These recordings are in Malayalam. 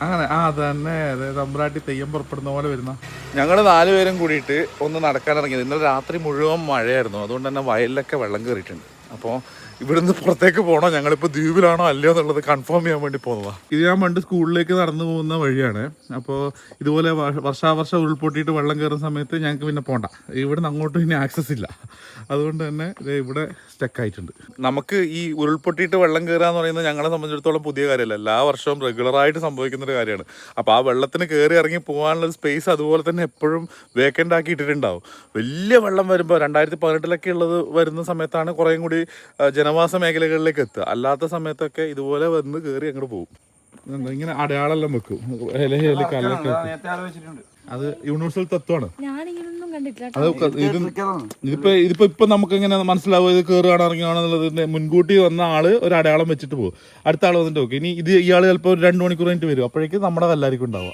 അങ്ങനെ അതന്നെ തമ്പ്രാട്ടി തെയ്യം പുറപ്പെടുന്ന പോലെ വരുന്ന ഞങ്ങൾ 4 പേരും കൂടിയിട്ട് ഒന്ന് നടക്കാൻ ഇറങ്ങിയത്. ഇന്നലെ രാത്രി മുഴുവൻ മഴയായിരുന്നു, അതുകൊണ്ട് തന്നെ വയലിലൊക്കെ വെള്ളം കയറിയിട്ടുണ്ട്. അപ്പോൾ ഇവിടുന്ന് പുറത്തേക്ക് പോകണോ, ഞങ്ങളിപ്പോൾ ദ്വീപിലാണോ അല്ലയോ എന്നുള്ളത് കൺഫേം ചെയ്യാൻ വേണ്ടി പോകുന്നതാണ്. ഇത് ഞാൻ പണ്ട് സ്കൂളിലേക്ക് നടന്നു പോകുന്ന വഴിയാണ്. അപ്പോൾ ഇതുപോലെ വർഷാവർഷം ഉരുൾപൊട്ടിയിട്ട് വെള്ളം കയറുന്ന സമയത്ത് ഞങ്ങൾക്ക് പിന്നെ പോകണ്ട, ഇവിടുന്ന് അങ്ങോട്ട് പിന്നെ ആക്സസ് ഇല്ല. അതുകൊണ്ട് തന്നെ ഇവിടെ സ്റ്റക്കായിട്ടുണ്ട്. നമുക്ക് ഈ ഉരുൾപൊട്ടിയിട്ട് വെള്ളം കയറുക എന്ന് പറയുന്നത് ഞങ്ങളെ സംബന്ധിച്ചിടത്തോളം പുതിയ കാര്യമല്ല, എല്ലാ വർഷവും റെഗുലറായിട്ട് സംഭവിക്കുന്നൊരു കാര്യമാണ്. അപ്പോൾ ആ വെള്ളത്തിന് കയറി ഇറങ്ങി പോകാനുള്ള സ്പേസ് അതുപോലെ തന്നെ എപ്പോഴും വേക്കൻ്റ് ആക്കി ഇട്ടിട്ടുണ്ടാവും. വലിയ വെള്ളം വരുമ്പോൾ 2018 ഉള്ളത് വരുന്ന സമയത്താണ് കുറേയും കൂടി ജനവാസ മേഖലകളിലേക്ക് എത്തുക. അല്ലാത്ത സമയത്തൊക്കെ ഇതുപോലെ വന്ന് കയറി അങ്ങോട്ട് പോകും. ഇങ്ങനെ അടയാളെല്ലാം വെക്കും, കല്ലൊക്കെ. അത് യൂണിവേഴ്സൽ തത്വമാണ്. ഇതിപ്പോ നമുക്ക് എങ്ങനെ മനസ്സിലാവും ഇത് കയറുകയാണ് ഇറങ്ങുകയാണെന്നുള്ളത്? മുൻകൂട്ടി വന്ന ആള് ഒരു അടയാളം വെച്ചിട്ട് പോകും, അടുത്ത ആൾ വന്നിട്ട് നോക്കും. ഇനി ഇത് ഇയാൾ ചിലപ്പോൾ 2 മണിക്കൂർ കഴിഞ്ഞിട്ട് വരും, അപ്പോഴേക്കും നമ്മുടെ കല്ലായിരിക്കും ഉണ്ടാവുക.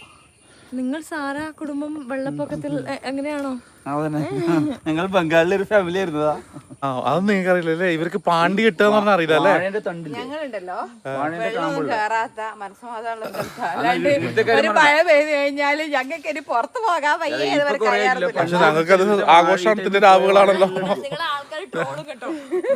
നിങ്ങൾ സാറാ കുടുംബം വെള്ളപ്പൊക്കത്തിൽ എങ്ങനെയാണോ? ഞങ്ങൾ ബംഗാളിലെ ഒരു ഫാമിലി ആയിരുന്നതാ. അതൊന്നും നിങ്ങൾക്ക് അറിയില്ലല്ലേ? ഇവർക്ക് പാണ്ടി കിട്ടുക എന്ന് പറഞ്ഞാൽ അറിയില്ല അല്ലേ? ഞങ്ങളുണ്ടല്ലോ കേറാത്ത മനസ്സമാധാനം മഴ പെയ്ത് കഴിഞ്ഞാല് ഞങ്ങൾക്ക് ഇനി പുറത്തു പോകാൻ പക്ഷെ ഞങ്ങൾക്കത് ആഘോഷത്തിന്റെ രാവുകളാണല്ലോ.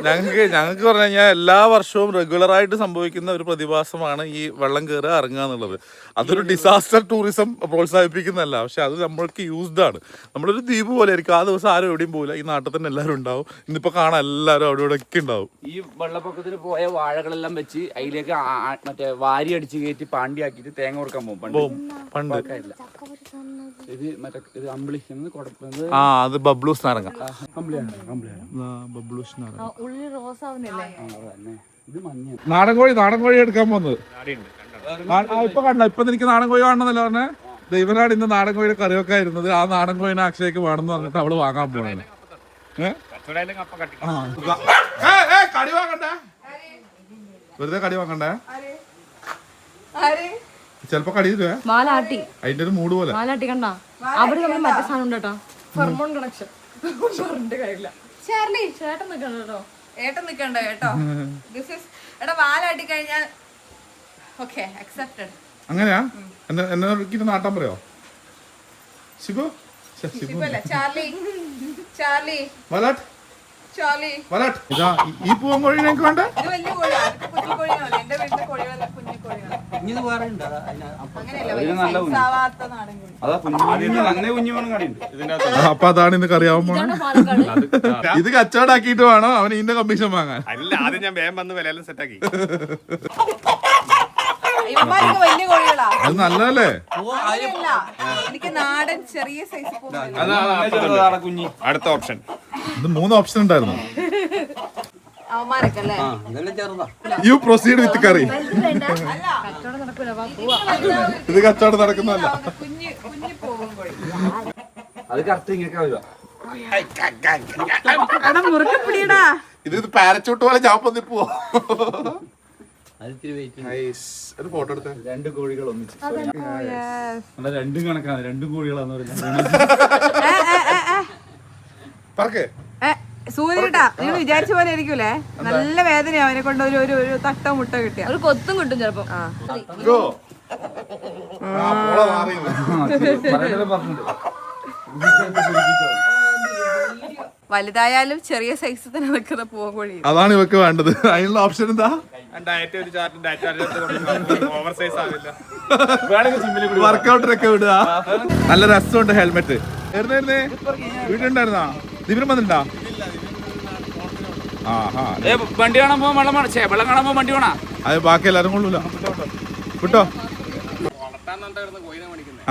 ഞങ്ങൾക്ക് പറഞ്ഞു കഴിഞ്ഞാൽ എല്ലാ വർഷവും റെഗുലറായിട്ട് സംഭവിക്കുന്ന ഒരു പ്രതിഭാസമാണ് ഈ വെള്ളം കയറുക ഇറങ്ങുക എന്നുള്ളത്. അതൊരു ഡിസാസ്റ്റർ ടൂറിസം പ്രോത്സാഹിപ്പിക്കുന്നതല്ല, പക്ഷെ അത് നമ്മൾക്ക് യൂസ്ഡ് ആണ്. നമ്മളൊരു ദ്വീപ് പോലെ ആയിരിക്കും. ആ ദിവസം ആരും എവിടെയും പോകില്ല, ഈ നാട്ടിൽ തന്നെ എല്ലാവരും ഉണ്ടാവും. ഇന്നിപ്പോ കാണാൻ എല്ലാവരും അവിടെ ഇവിടെ ഒക്കെ ഉണ്ടാവും. ഈ വെള്ളപ്പൊക്കത്തിന് പോയ വാഴകളെല്ലാം വെച്ച് അതിലേക്ക് മറ്റേ വാരി അടിച്ച് കയറ്റി പാണ്ടിയാക്കിട്ട് തേങ്ങ കൊടുക്കാൻ പോകും പണ്ട്. ഇത് മറ്റേ ഇത് അമ്പിളി അത് ബബ്ലൂസ് നാരങ്ങ. നാടൻ കോഴി എടുക്കാൻ പോകുന്നത് ഇപ്പൊ കണ്ട. ഇപ്പൊ എനിക്ക് നാടൻ കോഴി കാണണമെന്നല്ല പറഞ്ഞേ. ദൈവനാട് ഇന്ന് നാടൻ കോഴിയുടെ കറിയൊക്കെ ആയിരുന്നത്. ആ നാടൻ കോഴിനെ അക്ഷയ്ക്ക് വേണമെന്ന് പറഞ്ഞിട്ട് അവള് വാങ്ങാൻ പോണേ. കടി വാങ്ങണ്ടേ, വെറുതെ കടി വാങ്ങണ്ടേ. ചെലപ്പോ കടി മാലാട്ടി അതിന്റെ ഒരു മൂഡ് പോലെ മാലാട്ടി കണ്ട. അവിടെ നമ്മൾ മറ്റേ സാധനം ഉണ്ട് കേട്ടോ, ഹോർമോൺ കണക്ഷൻ. ചേട്ടൻ നിൽക്കണ്ട കേട്ടോ, ഏട്ടൻ നിക്കണ്ട കേട്ടോ. എടാ വാലാട്ടി കഴിഞ്ഞാൽ ഓക്കെ അക്സെപ്റ്റഡ്. അങ്ങനെയാ? എന്നെ നാട്ടാൻ പറയോ? Shibu Charlie Charlie വലാട്ട് Charlie വലാട്ട്. ഇതാ ഈ പൂവൻ കോഴി ഞങ്ങൾക്ക് വേണ്ട. ഇത് വലിയ കോഴിയാണ്, കുഞ്ഞു കോഴിയാണ്. എന്റെ വീട്ടിലെ കോഴികളല്ല കുഞ്ഞു കോഴികളാണ്. അപ്പൊ അതാണ് ഇന്ന് കറിയാവാൻ പോണേ. ഇത് കച്ചവടാക്കിയിട്ട് വേണോ അവന് ഇതിന്റെ കമ്മീഷൻ വാങ്ങാൻ? അല്ല, ആദ്യം ഞാൻ വേഗം വന്ന് വിലയെല്ലാം സെറ്റാക്കി. വലിയ കോഴികളാ. അത് നല്ലതല്ലേ? എനിക്ക് നാടൻ ചെറിയ സൈസ് കുഞ്ഞി. അടുത്ത ഓപ്ഷൻ. ഇത് 3 ഓപ്ഷൻ ഉണ്ടായിരുന്നു. അവന്മാരൊക്കെ അല്ലേ? യു പ്രൊസീഡ് വിത്ത് കറി. ഇത് കച്ചവടം നടക്കുന്നതല്ല. കുഞ്ഞു കുഞ്ഞു പോകും കോഴി. അത് കറക്റ്റ് ഇങ്ങനെ വരുക. ഇത് പാരച്ചൂട്ട് പോലെ ഞാൻ പൊന്നിപ്പോ. ഫോട്ടോ എടുത്ത 2 കോഴികൾ ഒന്നിച്ച്. രണ്ടും കണക്കാണ്, 2 കോഴികളാന്ന് പറഞ്ഞേ. സൂര്യട്ടാ, നിങ്ങൾ വിചാരിച്ച പോലെ ആയിരിക്കൂലേ? നല്ല വേദനയാ അവനെ കൊണ്ട്. ഒരു തട്ട മുട്ട കിട്ടിയ ഒരു കൊത്തും കിട്ടും ചിലപ്പോ. വലുതായാലും ചെറിയ സൈസ് തന്നെ നിൽക്കുന്ന പൂവൻകോഴി. അതാണ് ഇവക്ക് വേണ്ടത്. അതിനുള്ള ഓപ്ഷൻ എന്താ? വർക്കൗട്ടറൊക്കെ വിടുക. നല്ല രസമുണ്ട് ഹെൽമെറ്റ്. വീട്ടിലുണ്ടായിരുന്നാ? ദിവസം വന്നിട്ടുണ്ടാ? വണ്ടി കാണുമ്പോ വെള്ളം കാണുമ്പോ വണ്ടി വേണ. അത് ബാക്കി എല്ലാരും കൊള്ളൂല. വിട്ടോ.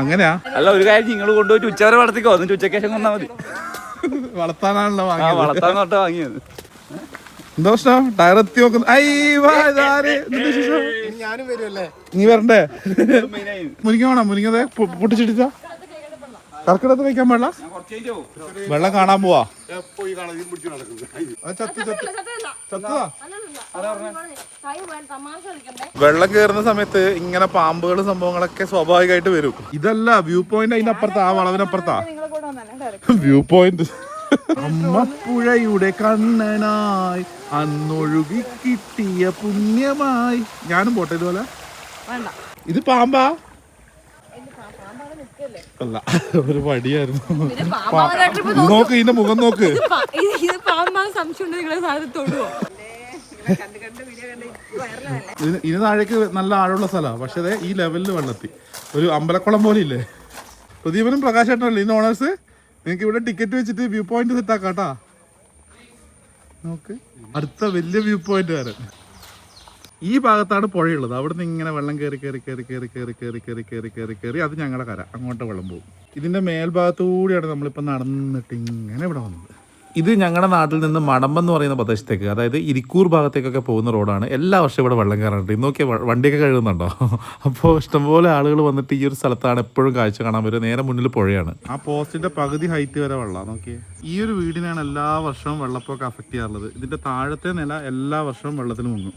അങ്ങനെയാ? അല്ല, ഒരു കാര്യം നിങ്ങൾ കൊണ്ടുപോയിട്ട് ഉച്ചവരെ വളർത്തിക്കോ, എന്നിട്ട് ഉച്ചയ്ക്ക് ശേഷം കൊണ്ടാ മതി. വളർത്താനാണല്ലോ വളർത്താൻ തൊട്ടാ വാങ്ങിയത്. എന്താ പ്രശ്നം? ടയർ എത്തി നോക്കുന്നു. നീ വരണ്ടേ? മുരിങ്ങ വേണം. മുരിങ്ങ പൊട്ടിച്ചിട്ടിച്ച കർക്കിടത്ത് കഴിക്കാൻ പാടില്ല. വെള്ളം കാണാൻ പോവാ. വെള്ളം കയറുന്ന സമയത്ത് ഇങ്ങനെ പാമ്പുകൾ സംഭവങ്ങളൊക്കെ സ്വാഭാവികമായിട്ട് വരും. ഇതല്ല വ്യൂ പോയിന്റ്, അതിന്റെ അപ്പുറത്താ, ആ വളവിനപ്പുറത്താ വ്യൂ പോയിന്റ്. അമ്മപ്പുഴയുടെ കണ്ണനായി അന്നൊഴുകി കിട്ടിയ പുണ്യമായി. ഞാനും പോട്ടെ ഇതുപോലെ. വേണ്ട. ഇത് പാമ്പാ അല്ല, ഒരു വടിയായിരുന്നു. നോക്ക് ഇതിന്റെ മുഖം നോക്ക്. ഇത് പാമ്പാണ് സംശയം ഉണ്ട്. നിങ്ങളെ സാധനം തൊടുവോ? ഇതിന് താഴേക്ക് നല്ല ആഴമുള്ള സ്ഥലമാണ്. പക്ഷെ അതെ ഈ ലെവലിൽ വെള്ളത്തി ഒരു അമ്പലക്കുളം പോലെ ഇല്ലേ. പ്രദീപനും പ്രകാശേട്ടനല്ലേ ഇന്ന് ഓണേഴ്സ്. നിങ്ങൾക്ക് ഇവിടെ ടിക്കറ്റ് വെച്ചിട്ട് വ്യൂ പോയിന്റ് സെറ്റ് ആക്കാട്ടാ. നോക്ക് അടുത്ത വലിയ വ്യൂ പോയിന്റ് വരെ ഈ ഭാഗത്താണ് പുഴയുള്ളത്. അവിടുന്ന് ഇങ്ങനെ വെള്ളം കയറി കയറി കയറി കയറി കയറി കയറി കയറി കയറി കയറി കയറി അത് ഞങ്ങളുടെ കര, അങ്ങോട്ട് വെള്ളം പോകും. ഇതിന്റെ മേൽഭാഗത്തുകൂടിയാണ് നമ്മളിപ്പോൾ നടന്നിട്ട് ഇങ്ങനെ ഇവിടെ വന്നത്. ഇത് ഞങ്ങളുടെ നാട്ടിൽ നിന്ന് മടമ്പെന്ന് പറയുന്ന പ്രദേശത്തേക്ക്, അതായത് ഇരിക്കൂർ ഭാഗത്തേക്കൊക്കെ പോകുന്ന റോഡാണ്. എല്ലാ വർഷവും ഇവിടെ വെള്ളം കയറാറുണ്ട്. ഇന്ന് നോക്കിയാൽ വണ്ടിയൊക്കെ കഴുകുന്നുണ്ടോ. അപ്പോൾ ഇഷ്ടംപോലെ ആളുകൾ വന്നിട്ട് ഈ ഒരു സ്ഥലത്താണ് എപ്പോഴും കാഴ്ച കാണാൻ വരും. നേരെ മുന്നിൽ പുഴയാണ്. ആ പോസ്റ്റിന്റെ പകുതി ഹൈറ്റ് വരെ വെള്ളം നോക്കിയേ. ഈ ഒരു വീടിനാണ് എല്ലാ വർഷവും വെള്ളപ്പൊക്കം അഫക്റ്റ് ചെയ്യാറുള്ളത്. ഇതിന്റെ താഴത്തെ നില എല്ലാ വർഷവും വെള്ളത്തിൽ മുങ്ങും.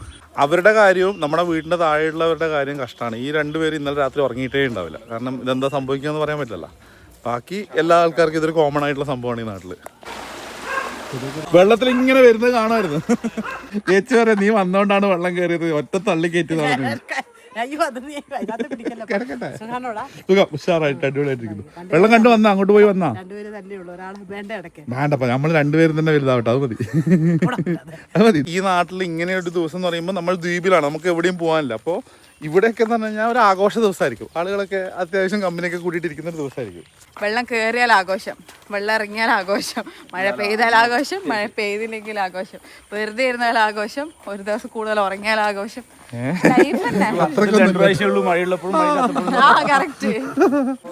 അവരുടെ കാര്യവും നമ്മുടെ വീടിന്റെ താഴെയുള്ളവരുടെ കാര്യം കഷ്ടമാണ്. ഈ രണ്ടുപേരും ഇന്നലെ രാത്രി ഉറങ്ങിയിട്ടേ ഉണ്ടാവില്ല. കാരണം ഇതെന്താ സംഭവിക്കുകയെന്ന് പറയാൻ പറ്റില്ല. ബാക്കി എല്ലാ ആൾക്കാർക്കും ഇതൊരു കോമൺ ആയിട്ടുള്ള സംഭവമാണ് ഈ നാട്ടിൽ. വെള്ളത്തിൽ ഇങ്ങനെ വരുന്നത് കാണുമായിരുന്നു. ചേച്ചി പറയാം നീ വന്നോണ്ടാണ് വെള്ളം കയറിയത്, ഒറ്റ തള്ളി കയറ്റി പറഞ്ഞു. സുഖം, ഉഷാറായിട്ട് അടിപൊളിയായിട്ടിരിക്കുന്നു. വെള്ളം കണ്ടു വന്നാ അങ്ങോട്ട് പോയി വന്നാ വേണ്ടപ്പ നമ്മൾ രണ്ടുപേരും തന്നെ വലുതാവട്ടെ. അത് മതി, അത് മതി. ഈ നാട്ടിൽ ഇങ്ങനെ ഒരു ദിവസം എന്ന് പറയുമ്പോൾ നമ്മൾ ദ്വീപിലാണ്, നമുക്ക് എവിടെയും പോകാനില്ല. അപ്പോൾ ഇവിടെയൊക്കെ എന്ന് പറഞ്ഞു കഴിഞ്ഞാൽ ഒരു ആഘോഷ ദിവസമായിരിക്കും. ആളുകളൊക്കെ അത്യാവശ്യം കമ്പനിയൊക്കെ കൂട്ടിയിട്ടിരിക്കുന്ന ഒരു ദിവസമായിരിക്കും. വെള്ളം കയറിയാൽ ആഘോഷം, വെള്ളം ഇറങ്ങിയാൽ ആഘോഷം, മഴ പെയ്താൽ ആഘോഷം, മഴ പെയ്തില്ലെങ്കിൽ ആഘോഷം, വെറുതെ ഇരുന്നാൽ ആഘോഷം, ഒരു ദിവസം കൂടുതൽ ഉറങ്ങിയാൽ ആഘോഷം.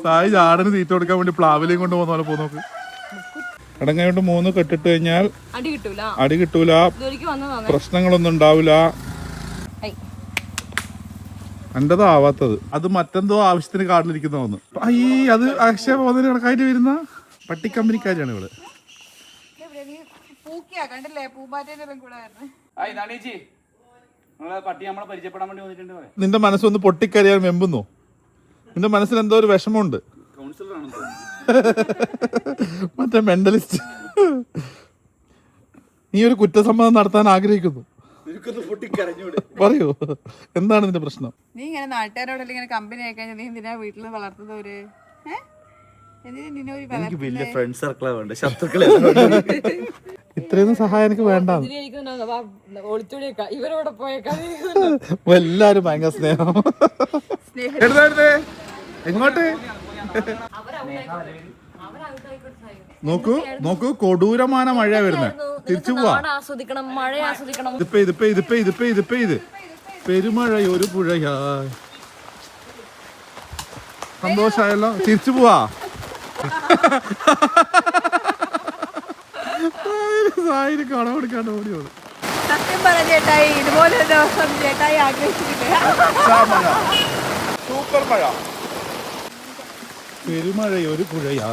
സായി ചാടന് തീറ്റ കൊടുക്കാൻ വേണ്ടി പ്ലാവിലേയും കൊണ്ട് പോകുന്ന പോലെ പോകുന്ന നോക്ക്. ഇടങ്ങോട്ട് 3 കെട്ടിട്ട് കഴിഞ്ഞാൽ അടി കിട്ടൂല, പ്രശ്നങ്ങളൊന്നും ഉണ്ടാവില്ല. എന്റേതോ ആവാത്തത് അത് മറ്റെന്തോ ആവശ്യത്തിന് കാട്ടിലിരിക്കുന്ന തോന്നുന്നു. അത് അക്ഷയ പോകുന്നതിന് കണക്കായിട്ട് വരുന്ന പട്ടിക്കമ്പനിക്കാരാണ് ഇവിടെ. നിന്റെ മനസ്സൊന്ന് പൊട്ടിക്കരിയാൻ വെമ്പുന്നു. നിന്റെ മനസ്സിൽ എന്തോ ഒരു വിഷമമുണ്ട്. മറ്റേ മെന്റലിസ്റ്റ്. നീ ഒരു കുറ്റസമ്മതം നടത്താൻ ആഗ്രഹിക്കുന്നു. പറയൂ, എന്താണ് നിന്റെ പ്രശ്നം? നീ ഇങ്ങനെ നാട്ടുകാരോട് ഇങ്ങനെ കമ്പനി ആയി കഴിഞ്ഞാൽ നീ എന്തിനാ വീട്ടിൽ വളർത്തുന്നവര്? ഇത്രയൊന്നും സഹായം എനിക്ക് വേണ്ട. എല്ലാരും ഭയങ്കര സ്നേഹം. എങ്ങോട്ട് നോക്കൂ നോക്കൂ, കൊടൂരமான മഴ വരുന്നത്. തിരിച്ചു പോവാ. ഇത് പെരുമഴ ഒരു പുഴയാ. സന്തോഷായല്ലോ. തിരിച്ചു പോവാ. സായിന് കട കൊടുക്കാണ്ട് ഓടി ഓടും. സത്യം പറ ചേട്ടായി, ഇതുപോലെ ഒരു ദിവസം ചേട്ടായി ആഗ്രഹിച്ചിട്ടില്ല. സൂപ്പർ മഴ. പെരുമഴ ഒരു പുഴയാ.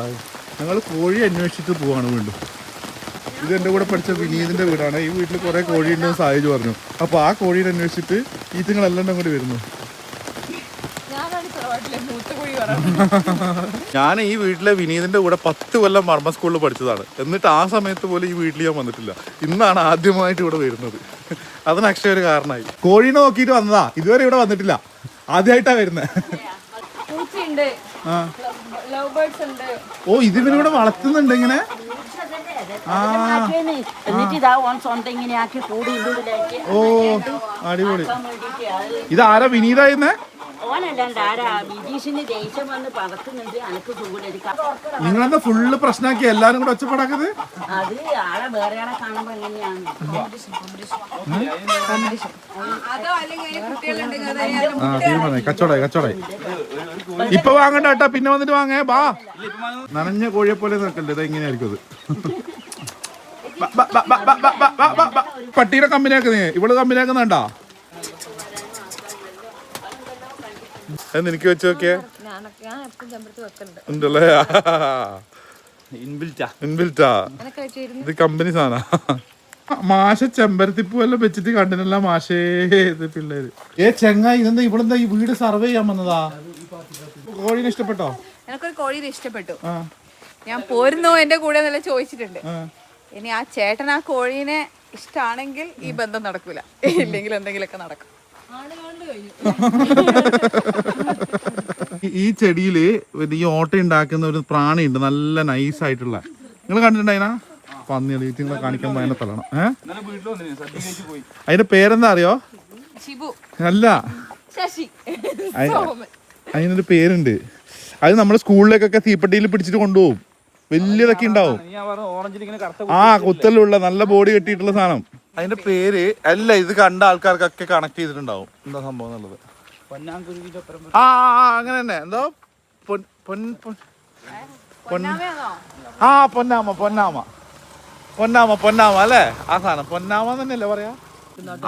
ഞങ്ങൾ കോഴി അന്വേഷിച്ചിട്ട് പോവാണ് വീണ്ടും. ഇത് എൻ്റെ കൂടെ പഠിച്ച വിനീതിന്റെ വീടാണ്. ഈ വീട്ടിൽ കുറെ കോഴി ഉണ്ടെന്ന് സായിജ് പറഞ്ഞു. അപ്പൊ ആ കോഴീനെ അന്വേഷിച്ചിട്ട് ഈറ്റങ്ങളെല്ലാം കൂടി വരുന്നു. ഞാൻ ഈ വീട്ടിലെ വിനീതിന്റെ കൂടെ 10 കൊല്ലം മർമ്മ സ്കൂളിൽ പഠിച്ചതാണ്. എന്നിട്ട് ആ സമയത്ത് പോലും ഈ വീട്ടിൽ ഞാൻ വന്നിട്ടില്ല. ഇന്നാണ് ആദ്യമായിട്ട് ഇവിടെ വരുന്നത്. അതിന് അക്ഷയ ഒരു കാരണമായി. കോഴീനെ നോക്കിയിട്ട് വന്നതാ, ഇതുവരെ ഇവിടെ വന്നിട്ടില്ല. ആദ്യമായിട്ടാ വരുന്നത്. ഓ, ഇതിവിടെ വളർത്തുന്നുണ്ട് ഇങ്ങനെ. ഓ അടിപൊളി. ഇതാരാ വിനീതായിരുന്നേ? നിങ്ങളെന്താ ഫുള്ള് പ്രശ്നമാക്കി എല്ലാരും കൂടെ ഒച്ചപ്പാടാക്കത്? കച്ചവടായി. ഇപ്പൊ വാങ്ങണ്ട കേട്ടാ, പിന്നെ വന്നിട്ട് വാങ്ങേ. ബാ, നനഞ്ഞ കോഴിയെ പോലെ നിൽക്കല്ലേ. ഇത് എങ്ങനെയായിരിക്കും അത്? പട്ടീടെ കമ്പനിയാക്കുന്നേ, ഇവിടെ കമ്പനിയാക്കുന്നുണ്ടാ? എനിക്ക് വെച്ച് നോക്കിയേ ഉണ്ടല്ലേ. ഇൻബിൽറ്റാ. ഇത് കമ്പനി സാധന. മാഷ ചെമ്പരത്തിപ്പൂ എല്ലാം വെച്ചിട്ട് കണ്ടിനല്ല മാഷേ. ഇത് പിള്ളേര് ചെങ്ങായി ഇതെന്താ ഇവിടെന്താ ഈ വീട് സർവേ ചെയ്യാൻ വന്നതാ? കോഴീനെ ഇഷ്ടപ്പെട്ടോ? എനിക്കൊരു കോഴീനെ ഇഷ്ടപ്പെട്ടു. ഞാൻ പോരുന്നോ എന്റെ കൂടെ എന്നെല്ലാം ചോദിച്ചിട്ടുണ്ട്. ഇനി ആ ചേട്ടൻ ആ കോഴീനെ ഇഷ്ടമാണെങ്കിൽ ഈ ബന്ധം നടക്കൂല, ഇല്ലെങ്കിൽ എന്തെങ്കിലുമൊക്കെ നടക്കും. ഈ ചെടിയില് ഈ ഓട്ട ഉണ്ടാക്കുന്ന ഒരു പ്രാണിയുണ്ട്, നല്ല നൈസ് ആയിട്ടുള്ള. നിങ്ങൾ കണ്ടിട്ടുണ്ടായിനാ? പന്നികൾ ഈറ്റിങ്ങളെ കാണിക്കാൻ ഭയങ്കര തള്ളണം. അതിന്റെ പേരെന്താ അറിയോ? അല്ല, അതിനൊരു പേരുണ്ട്. അത് നമ്മുടെ സ്കൂളിലേക്കൊക്കെ തീപ്പെട്ടിയിൽ പിടിച്ചിട്ട് കൊണ്ടുപോകും. വലിയതൊക്കെ ഉണ്ടാവും. ആ, കുത്തലുള്ള നല്ല ബോഡി കെട്ടിയിട്ടുള്ള സാധനം. അതിന്റെ പേര് അല്ല, ഇത് കണ്ട ആൾക്കാർക്കൊക്കെ കണക്ട് ചെയ്തിട്ടുണ്ടാവും എന്താ സംഭവം എന്നുള്ളത്. ആ അങ്ങനെ തന്നെ എന്തോ പൊന്നാമ അല്ലേ? ആ സാധനം പൊന്നാമ തന്നെയല്ലേ പറയാ?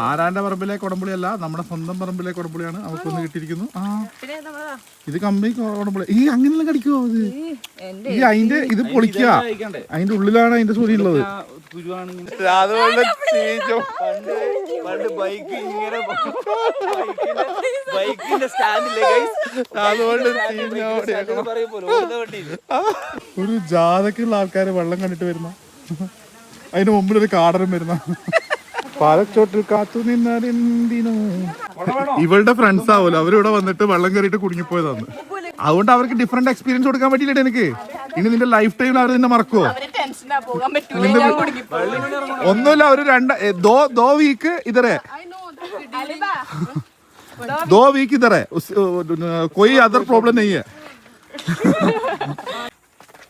ആരാന്റെ പറമ്പിലെ കൊടംപുളി അല്ല, നമ്മുടെ സ്വന്തം പറമ്പിലെ കൊടംപുളിയാണ് നമുക്കൊന്ന് കിട്ടിയിരിക്കുന്നു. ആ, ഇത് കമ്പനി കൊടംപുളി. ഈ അങ്ങനെല്ലാം കടിക്കുവോ ഇത്? ഈ അതിന്റെ ഇത് പൊളിക്കുക, അതിന്റെ ഉള്ളിലാണ് അതിന്റെ സൂര്യ ഉള്ളത്. അതുകൊണ്ട് ഒരു ജാഥക്കുള്ള ആൾക്കാര് വെള്ളം കണ്ടിട്ട് വരുന്ന, അതിന് മുമ്പിൽ ഒരു കാടനും വരുന്ന. പാലച്ചോട്ടിൽ കാത്തു നിന്നതെന്തിനോ. ഇവളുടെ ഫ്രണ്ട്സ് ആവുമല്ലോ, അവരിവിടെ വന്നിട്ട് വെള്ളം കയറിയിട്ട് കുടുങ്ങിപ്പോയതാണ്. അതുകൊണ്ട് അവർക്ക് ഡിഫറെന്റ് എക്സ്പീരിയൻസ് കൊടുക്കാൻ പറ്റിയില്ലേ എനിക്ക്? ഇനി നിന്റെ ലൈഫ് ടൈമിൽ അവർ നിന്നെ മറക്കുവോ? ഒന്നുമില്ല, ഒരു ദോ വീക്ക് ഇതറേ, ദോ വീക്ക് ഇതറേ, കൊയ് അതർ പ്രോബ്ലം നെയ്യ്.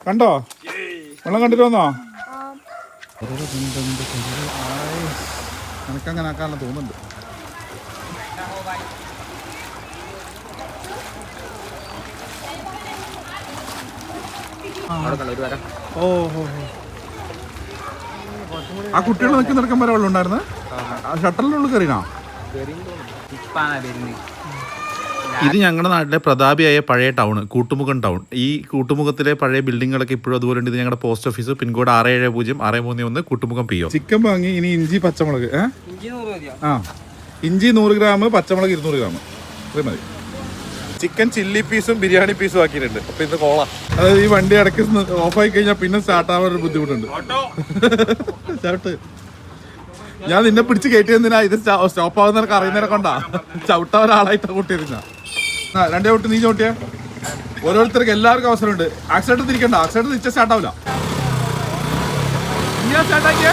കണ്ടോ? വെള്ളം കണ്ടിട്ട് വന്നോ? എനിക്കങ്ങനെ ആക്കാനുള്ള തോന്നുന്നുണ്ട്. ഓ, ആ കുട്ടികൾ നിൽക്കി നിൽക്കാൻ വരെ വെള്ളം ഉണ്ടായിരുന്നു. ഷട്ടറിനുള്ളിൽ കയറിനാ? ഇത് ഞങ്ങളുടെ നാട്ടിലെ പ്രതാപിയായ പഴയ ടൗൺ, കൂട്ടുമുഖം ടൗൺ. ഈ കൂട്ടുമുഖത്തിലെ പഴയ ബിൽഡിങ്ങുകളൊക്കെ ഇപ്പോഴും അതുപോലെ ഉണ്ട്. ഇത് ഞങ്ങളുടെ post office, pincode 670631 Koottumukham PO. Chicken വാങ്ങി, ഇനി ഇഞ്ചി പച്ചമുളക്. ആ, ഇഞ്ചി 100 ഗ്രാം, പച്ചമുളക് 200 ഗ്രാം. അത്രയും മതി. ചിക്കൻ ചില്ലി പീസും ബിരിയാണി പീസും ആക്കിയിട്ടുണ്ട്. അപ്പൊ ഇത് കോള. അതായത് ഈ വണ്ടി ഇടയ്ക്ക് ഓഫായി കഴിഞ്ഞാൽ പിന്നെ സ്റ്റാർട്ട് ആവാൻ ഒരു ബുദ്ധിമുട്ടുണ്ട്. ചവിട്ട്. ഞാൻ നിന്നെ പിടിച്ച് കയറ്റിയതിനാ ഇത് സ്റ്റോപ്പ് ആവുന്നവർക്ക് അറിയുന്നതിനെ കൊണ്ടാ. ചവിട്ടാ ഒരാളായിട്ട് കൂട്ടിയിരുന്ന. ആ, 2 ചവിട്ട് നീ ചവിട്ടിയാ. ഓരോരുത്തർക്ക് എല്ലാവർക്കും അവസരമുണ്ട്. ആക്സിഡന്റ് തിരിക്കണ്ട, ആക്സിഡന്റ് തിരിച്ച സ്റ്റാർട്ട് ആവില്ല. സ്റ്റാർട്ടാക്കിയ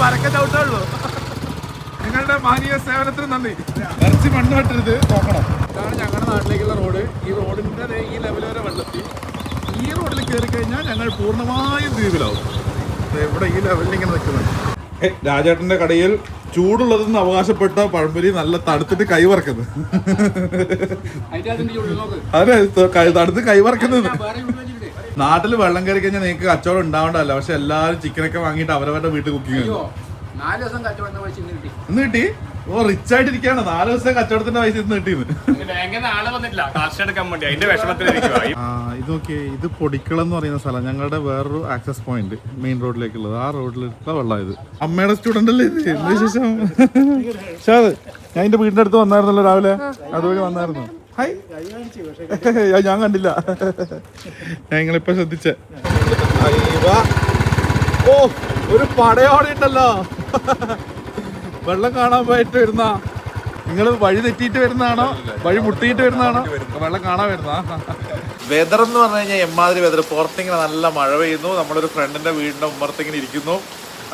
പരക്കെ ചവിട്ടുള്ളൂ. നിങ്ങളുടെ മാനീയ സേവനത്തിന് നന്ദി. ഇറച്ചി മണ്ണ് വെട്ടരുത്, നോക്കണം. ഇതാണ് ഞങ്ങളുടെ നാട്ടിലേക്കുള്ള റോഡ്. ഈ റോഡിന്റെ ഈ ലെവൽ വരെ വെള്ളത്തി. ഈ റോഡിൽ കയറി കഴിഞ്ഞാൽ ഞങ്ങൾ പൂർണ്ണമായും ദ്വീപിലാവും. ഇവിടെ ഈ ലെവലിൽ ഇങ്ങനെ നിൽക്കുന്നത്. രാജേട്ടന്റെ കടയിൽ ചൂടുള്ളതെന്ന് അവകാശപ്പെട്ട പഴംപൊരി നല്ല തണുത്തിട്ട് കൈവറക്കുന്നത്. അതെ, തണുത്ത് കൈവറക്കുന്നത്. നാട്ടിൽ വെള്ളം കയറി കഴിഞ്ഞാൽ നിങ്ങൾക്ക് കച്ചവടം ഉണ്ടാവേണ്ടതല്ല. പക്ഷെ എല്ലാവരും ചിക്കനൊക്കെ വാങ്ങിയിട്ട് അവരവരുടെ വീട്ടിൽ കുക്കിംഗ് ചെയ്യും. 4 ദിവസം കച്ചവടത്തിന് പൈസ ഇന്ന് കിട്ടി. ഓ, റിച്ച് ആയിട്ടിരിക്കാണ്. 4 ദിവസം കച്ചവടത്തിന്റെ പൈസ ഇന്ന് കിട്ടിയത്. ഇത് നോക്കിയേ, ഇത് പൊടിക്കളം എന്ന് പറയുന്ന സ്ഥലം. ഞങ്ങളുടെ വേറൊരു ആക്സസ് പോയിന്റ് മെയിൻ റോഡിലേക്കുള്ളത്. ആ റോഡിലുള്ള വെള്ളം ഇത്. അമ്മയുടെ സ്റ്റുഡന്റ് അല്ലേ ഇത്? എന്ത് വിശേഷം? ഷാദ്, ഞാൻ എന്റെ വീടിന്റെ അടുത്ത് വന്നായിരുന്നല്ലോ രാവിലെ, അതുവഴി വന്നായിരുന്നു. ഹായ്. ഞാൻ കണ്ടില്ല, ഞാൻ നിങ്ങളിപ്പോ ശ്രദ്ധിച്ചേ. ഓ, ഒരു പടയോടെ ഉണ്ടല്ലോ. വെള്ളം കാണാൻ പോയിട്ട് വരുന്ന നിങ്ങൾ വഴി തെറ്റിയിട്ട് വരുന്നതാണോ, വഴി മുട്ടിയിട്ട് വരുന്നതാണോ, വെള്ളം കാണാൻ വരുന്ന? വെതർ എന്ന് പറഞ്ഞു കഴിഞ്ഞാൽ എമ്മാതിരി വെതർ. പുറത്തിങ്ങനെ നല്ല മഴ പെയ്യുന്നു. നമ്മളൊരു ഫ്രണ്ടിന്റെ വീടിന്റെ ഉമ്മറത്തിങ്ങനെ ഇരിക്കുന്നു.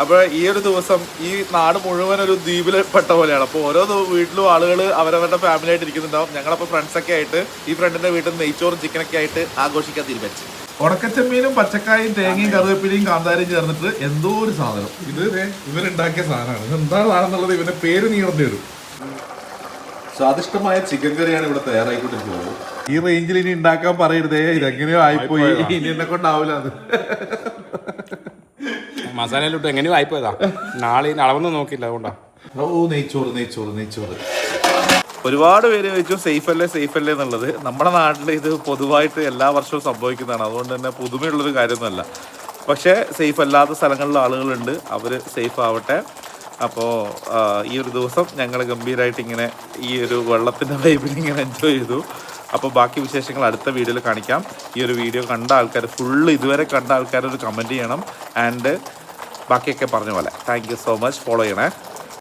അപ്പോൾ ഈ ഒരു ദിവസം ഈ നാട് മുഴുവൻ ഒരു ദ്വീപിൽ പെട്ട പോലെയാണ്. അപ്പോൾ ഓരോ വീട്ടിലും ആളുകൾ അവരവരുടെ ഫാമിലി ആയിട്ട് ഇരിക്കുന്നുണ്ടാവും. ഞങ്ങളപ്പോൾ ഫ്രണ്ട്സൊക്കെ ആയിട്ട് ഈ ഫ്രണ്ടിന്റെ വീട്ടിൽ നിന്ന് നെയ്ച്ചോറും ചിക്കനൊക്കെ ആയിട്ട് ആഘോഷിക്കാൻ തീരുമാനിച്ചു. ഉണക്കച്ചമ്മീനും പച്ചക്കായും തേങ്ങയും കറിവേപ്പിലയും കാന്താരിയും ചേർന്നിട്ട് എന്തോ ഒരു സാധനം. ഇത് ഇവരുണ്ടാക്കിയ സാധനമാണ്. ഇത് എന്താണ് സാധനം എന്നുള്ളത് ഇവന്റെ പേര് നീർന്നു വരും. സ്വാദിഷ്ടമായ ചിക്കൻ കറിയാണ് ഇവിടെ തയ്യാറായിക്കൊണ്ടിരിക്കുന്നത്. ഈ റേഞ്ചിൽ ഇനി ഉണ്ടാക്കാൻ പറയരുതേ, ഇതെങ്ങനെയോ ആയിപ്പോയി, ഇനി എന്നെ കൊണ്ടാവില്ല. അത് മസാലയിലോട്ട് എങ്ങനെയോ ആയിപ്പോയതാ. നാളെ അളവൊന്നും നോക്കില്ല, അതുകൊണ്ടാ. ഓ, നെയ്ച്ചോറ് നെയ്ച്ചോറ് നെയ്ച്ചോറ്. ഒരുപാട് പേര് ചോദിച്ചു സേഫ് അല്ലേ എന്നുള്ളത്. നമ്മുടെ നാട്ടിൽ ഇത് പൊതുവായിട്ട് എല്ലാ വർഷവും സംഭവിക്കുന്നതാണ്. അതുകൊണ്ട് തന്നെ പുതുമയുള്ളൊരു കാര്യമൊന്നുമല്ല. പക്ഷേ സേഫ് അല്ലാത്ത സ്ഥലങ്ങളിലെ ആളുകളുണ്ട്, അവർ സേഫ് ആവട്ടെ. അപ്പോൾ ഈ ഒരു ദിവസം ഞങ്ങൾ ഗംഭീരമായിട്ട് ഇങ്ങനെ ഈ ഒരു വെള്ളത്തിൻ്റെ വൈബിൽ ഇങ്ങനെ എൻജോയ് ചെയ്തു. അപ്പോൾ ബാക്കി വിശേഷങ്ങൾ അടുത്ത വീഡിയോയിൽ കാണിക്കാം. ഈ ഒരു വീഡിയോ കണ്ട ആൾക്കാർ ഫുള്ള് ഇതുവരെ കണ്ട ആൾക്കാർ ഒരു കമൻറ്റ് ചെയ്യണം. ആൻഡ് ബാക്കിയൊക്കെ പറഞ്ഞ പോലെ thank you so much. Follow ചെയ്യണേ.